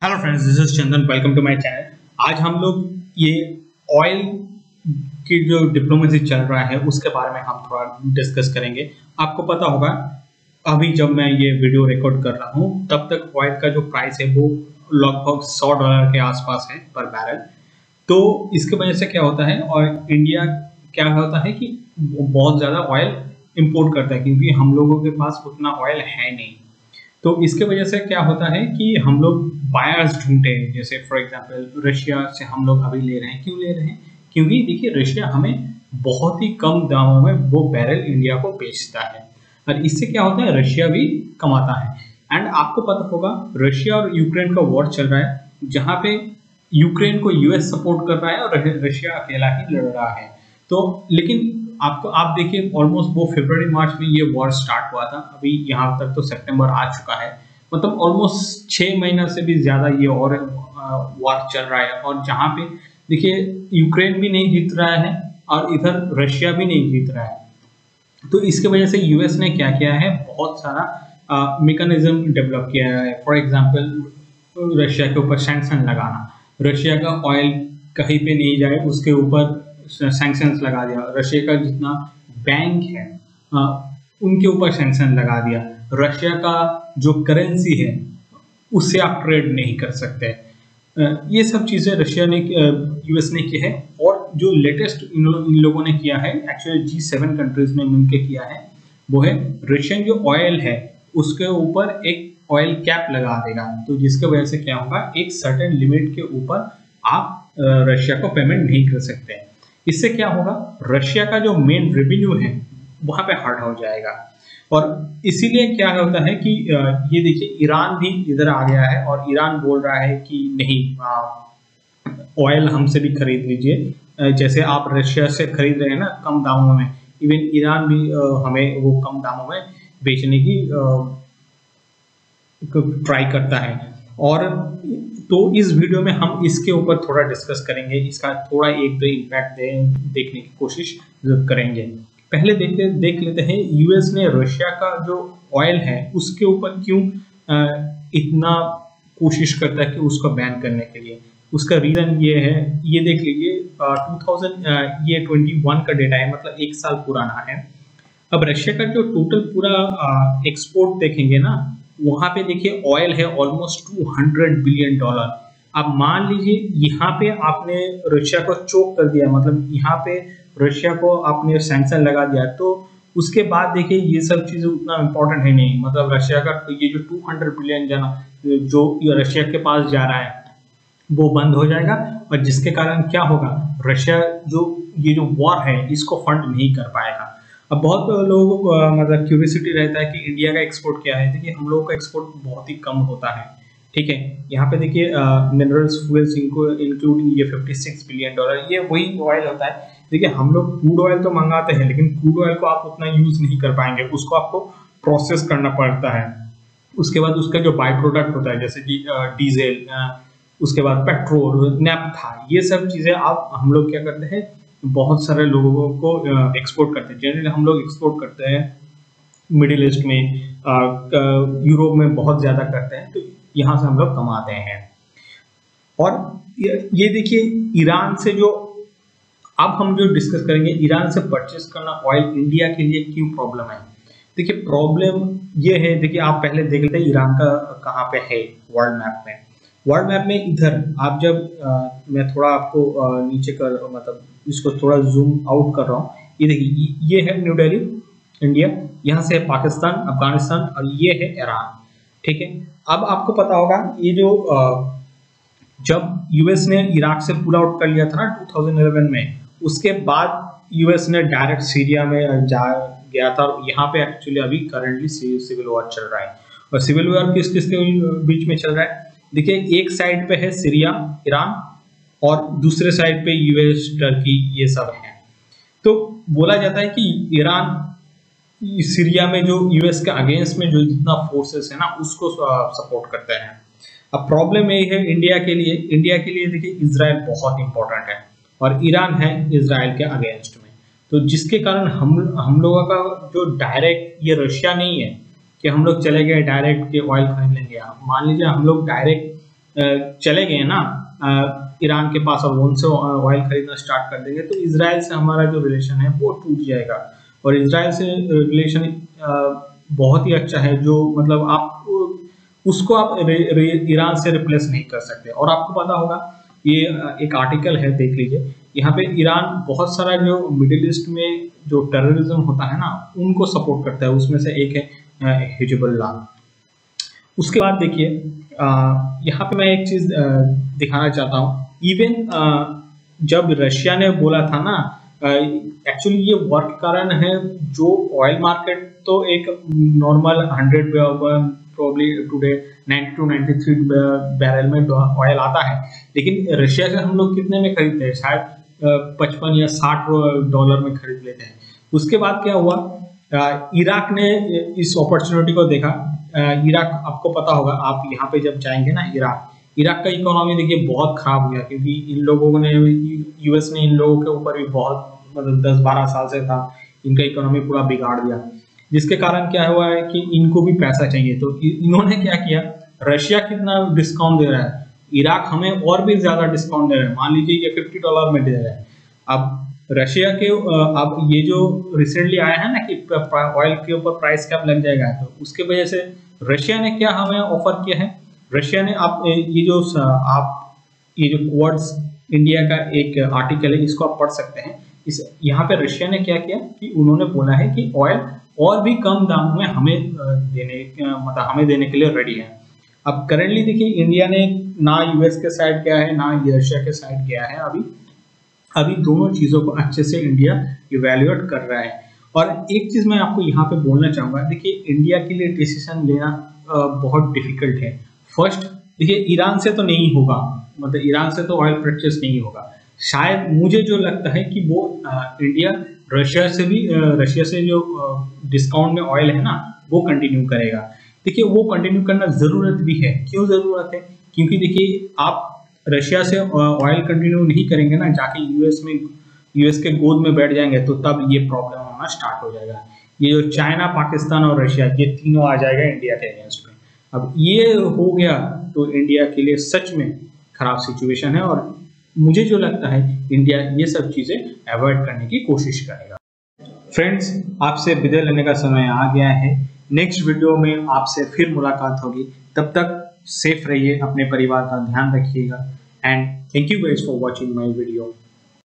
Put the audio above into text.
Hello friends, this is Chandan. Welcome to my channel. आज हम लोग ये ऑयल की जो डिप्लोमेसी चल रहा है उसके बारे में हम थोड़ा डिस्कस करेंगे। आपको पता होगा, अभी जब मैं ये वीडियो रिकॉर्ड कर रहा हूँ तब तक ऑयल का जो प्राइस है वो लगभग $100 के आसपास है पर बैरल। तो इसके वजह से क्या होता है, और इंडिया क्या होता है कि बहुत ज़्यादा ऑयल इंपोर्ट करता है क्योंकि हम लोगों के पास उतना ऑयल है नहीं। तो इसके वजह से क्या होता है कि हम लोग बायर्स ढूंढते हैं। जैसे फॉर एग्जांपल रशिया से हम लोग अभी ले रहे हैं। क्यों ले रहे हैं? क्योंकि देखिए रशिया हमें बहुत ही कम दामों में वो बैरल इंडिया को बेचता है और इससे क्या होता है, रशिया भी कमाता है। एंड आपको पता होगा रशिया और यूक्रेन का वॉर चल रहा है जहाँ पे यूक्रेन को यूएस सपोर्ट कर रहा है और रशिया अकेला ही लड़ रहा है। तो लेकिन आप देखिए ऑलमोस्ट वो फरवरी मार्च में ये वॉर स्टार्ट हुआ था। अभी यहाँ तक तो सितंबर आ चुका है, मतलब ऑलमोस्ट 6 महीना से भी ज्यादा ये और वॉर चल रहा है। और जहाँ पे देखिए यूक्रेन भी नहीं जीत रहा है और इधर रशिया भी नहीं जीत रहा है। तो इसके वजह से यूएस ने क्या किया है, बहुत सारा मैकेनिज्म डेवलप किया है। फॉर एग्जांपल रशिया के ऊपर सैंक्शन लगाना, रशिया का ऑयल कहीं पे नहीं जाए उसके ऊपर सैंक्शंस लगा दिया। रशिया का जितना बैंक है उनके ऊपर सैंक्शन लगा दिया। रशिया का जो करेंसी है उससे आप ट्रेड नहीं कर सकते। ये सब चीजें रशिया ने यूएस ने की है। और जो लेटेस्ट इन लोगों ने किया है, एक्चुअली G7 कंट्रीज ने मिलकर किया है, वो है रशियन जो ऑयल है उसके ऊपर एक ऑयल कैप लगा देगा। तो जिसके वजह से क्या होगा, एक सर्टेन लिमिट के ऊपर आप रशिया को पेमेंट नहीं कर सकते। इससे क्या होगा, रशिया का जो मेन रेवेन्यू है वहां पे हर्ट हो जाएगा। और इसीलिए क्या होता है कि ये देखिए ईरान भी इधर आ गया है और ईरान बोल रहा है कि नहीं, ऑयल हमसे भी खरीद लीजिए। जैसे आप रशिया से खरीद रहे हैं ना कम दामों में, इवन ईरान भी हमें वो कम दामों में बेचने की ट्राई करता है। और तो इस वीडियो में हम इसके ऊपर थोड़ा डिस्कस करेंगे, इसका थोड़ा एक दो इम्पैक्ट देखने की कोशिश करेंगे। पहले देख लेते हैं यूएस ने रशिया का जो ऑयल है उसके ऊपर क्यों इतना कोशिश करता है कि उसको बैन करने के लिए। उसका रीजन ये है, ये देख लीजिए 2021 का डेटा है, मतलब 1 साल पुराना है। अब रशिया का जो टोटल पूरा एक्सपोर्ट देखेंगे ना, वहां पे देखिए ऑयल है ऑलमोस्ट $200 बिलियन। अब मान लीजिए यहाँ पे आपने रशिया को चोक कर दिया, मतलब यहाँ पे रशिया को आपने सैंक्शन लगा दिया, तो उसके बाद देखिए ये सब चीजें उतना इम्पोर्टेंट है नहीं। मतलब रशिया का ये जो 200 बिलियन जो रशिया के पास जा रहा है वो बंद हो जाएगा। और जिसके कारण क्या होगा, रशिया जो ये जो वॉर है इसको फंड नहीं कर पाएगा। अब बहुत लोगों को मतलब क्यूरियोसिटी रहता है कि इंडिया का एक्सपोर्ट क्या है। देखिए हम लोगों का एक्सपोर्ट बहुत ही कम होता है, ठीक है। यहाँ पे देखिए मिनरल्स, फ्यूल्स इंक्लूडिंग ये $56 बिलियन, ये वही ऑयल होता है। देखिए हम लोग क्रूड ऑयल तो मंगाते हैं लेकिन क्रूड ऑयल को आप उतना यूज नहीं कर पाएंगे, उसको आपको प्रोसेस करना पड़ता है। उसके बाद उसका जो बाई प्रोडक्ट होता है जैसे कि डीजल, उसके बाद पेट्रोल, नैफ्था, ये सब चीजें आप हम लोग क्या करते हैं, बहुत सारे लोगों को एक्सपोर्ट करते हैं। जनरली हम लोग एक्सपोर्ट करते हैं मिडिल ईस्ट में, यूरोप में बहुत ज्यादा करते हैं, तो यहाँ से हम लोग कमाते हैं। और ये देखिए ईरान से जो अब हम जो डिस्कस करेंगे, ईरान से परचेस करना ऑयल इंडिया के लिए क्यों प्रॉब्लम है। देखिए प्रॉब्लम ये है, देखिए आप पहले देख लेते हैं ईरान का कहाँ पे है वर्ल्ड मैप में। वर्ल्ड मैप में इधर आप जब मैं थोड़ा आपको नीचे कर मतलब इसको थोड़ा जूम आउट कर रहा हूँ, ये देखिए ये है न्यू दिल्ली इंडिया, यहाँ से है पाकिस्तान, अफगानिस्तान और ये है ईरान, ठीक है। अब आपको पता होगा ये जो जब यूएस ने इराक से पुल आउट कर लिया था ना 2011 में, उसके बाद यूएस ने डायरेक्ट सीरिया में जा गया था। यहाँ पे एक्चुअली अभी करंटली सिविल वॉर चल रहा है। और सिविल वॉर किस किस के बीच में चल रहा है, देखिए एक साइड पे है सीरिया, ईरान, और दूसरे साइड पे यूएस, टर्की, ये सब है। तो बोला जाता है कि ईरान सीरिया में जो यूएस के अगेंस्ट में जो जितना फोर्सेस है ना उसको सपोर्ट करते हैं। अब प्रॉब्लम ये है इंडिया के लिए देखिए इजराइल बहुत इंपॉर्टेंट है और ईरान है इजराइल के अगेंस्ट में। तो जिसके कारण हम लोगों का जो डायरेक्ट, ये रशिया नहीं है कि हम लोग चले गए डायरेक्ट के ऑयल खरीद लेंगे। मान लीजिए हम लोग डायरेक्ट चले गए ना ईरान के पास और उनसे ऑयल खरीदना स्टार्ट कर देंगे तो इजराइल से हमारा जो रिलेशन है वो टूट जाएगा। और इजराइल से रिलेशन बहुत ही अच्छा है, जो मतलब आप उसको आप ईरान से रिप्लेस नहीं कर सकते। और आपको पता होगा ये एक आर्टिकल है, देख लीजिए, यहाँ पे ईरान बहुत सारा जो मिडिल ईस्ट में जो टेररिज्म होता है ना उनको सपोर्ट करता है, उसमें से एक है हिजबुल्लाह। उसके बाद देखिए यहाँ पे मैं एक चीज दिखाना चाहता हूँ। इवन जब रशिया ने बोला था ना, एक्चुअली ये वर्क कारण है, जो ऑयल मार्केट तो एक normal 100 probably today 90 to 93 barrel में ऑयल आता है, लेकिन रशिया से हम लोग कितने में खरीदते हैं, शायद 55 या 60 डॉलर में खरीद लेते हैं। उसके बाद क्या हुआ, इराक ने इस अपॉर्चुनिटी को देखा। इराक आपको पता होगा, आप यहाँ पे जब जाएंगे ना इराक का इकोनॉमी देखिए बहुत खराब हो गया, क्योंकि इन लोगों ने यूएस ने इन लोगों के ऊपर भी बहुत मतलब 10-12 साल से था, इनका इकोनॉमी पूरा बिगाड़ दिया, जिसके कारण क्या हुआ है कि इनको भी पैसा चाहिए। तो इन्होंने क्या किया, रशिया कितना डिस्काउंट दे रहा है, इराक हमें और भी ज्यादा डिस्काउंट दे रहा है, मान लीजिए ये $50 में दे रहा है। अब रशिया के अब ये जो रिसेंटली आया है ना कि ऑयल के ऊपर प्राइस कैप लग जाएगा, तो उसके वजह से रशिया ने क्या हमें ऑफर किया है, रशिया ने आप ये जो क्वाड्स इंडिया का एक आर्टिकल है, इसको आप पढ़ सकते हैं। इस यहाँ पे रशिया ने क्या किया कि उन्होंने बोला है कि ऑयल और भी कम दाम में हमें देने के लिए रेडी है। अब करेंटली देखिए इंडिया ने ना यूएस के साइड गया है ना रशिया के साइड गया है, अभी दोनों चीजों को अच्छे से इंडिया इवेल्युएट कर रहा है। और एक चीज मैं आपको यहाँ पे बोलना चाहूंगा, देखिए इंडिया के लिए डिसीजन लेना बहुत डिफिकल्ट है। फर्स्ट देखिए ईरान से तो नहीं होगा, मतलब ईरान से तो ऑयल परचेस नहीं होगा, शायद मुझे जो लगता है कि वो इंडिया रशिया से जो डिस्काउंट में ऑयल है ना वो कंटिन्यू करेगा। देखिए वो कंटिन्यू करना जरूरत भी है। क्यों जरूरत है, क्योंकि देखिए आप रशिया से ऑयल कंटिन्यू नहीं करेंगे ना, जाके यूएस के गोद में बैठ जाएंगे तो तब ये प्रॉब्लम होना स्टार्ट हो जाएगा। ये जो चाइना, पाकिस्तान और रशिया, ये तीनों आ जाएगा इंडिया के अगेंस्ट में। अब ये हो गया तो इंडिया के लिए सच में खराब सिचुएशन है, और मुझे जो लगता है इंडिया ये सब चीजें अवॉइड करने की कोशिश करेगा। फ्रेंड्स, आपसे विदा लेने का समय आ गया है। नेक्स्ट वीडियो में आपसे फिर मुलाकात होगी, तब तक सेफ रहिए, अपने परिवार का ध्यान रखिएगा, and thank you guys for watching my video.